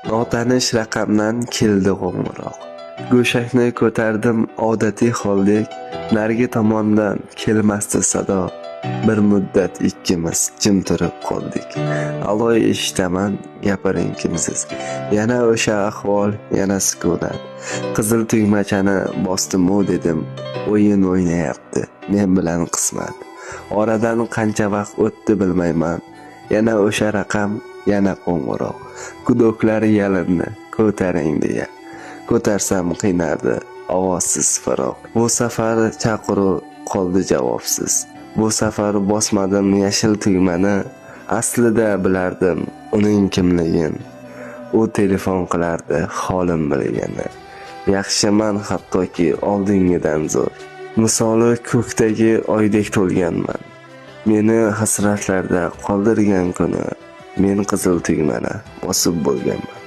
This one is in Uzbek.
Notanish raqamdan keldi qo'ng'iroq. Go'shakni ko'tardim odatiy holdek, narigi tomondan kelmasdi sado. Bir muddat ikkimiz jim turib qoldik. Aloy eshitaman, gapiring kimsiz. Yana o'sha ahvol, yana sukunat. Qizil tugmachani bosdim-u dedim, o'yin o'ynayapti, men bilan qismat. Oradan qancha vaqt o'tdi bilmayman. Yana o'sha raqam, yana qo'ng'iroq. Gudoklar yalindi, ko'taring deya. Ko'tarsam qiynardi, ovozsiz firoq. Bu safar chaqiruv qoldi javobsiz. Bu safar bosmadim yashil tugmani. Aslida bilardim uning kimligin. U telefon qilardi holim bilgani. Yaxshiman hattoki oldingidan zo'r. Misoli ko'kdagi oydek to'lganman. Meni hasratlarda qoldirgan kuni men qizil tugmani bosib bo'lganman.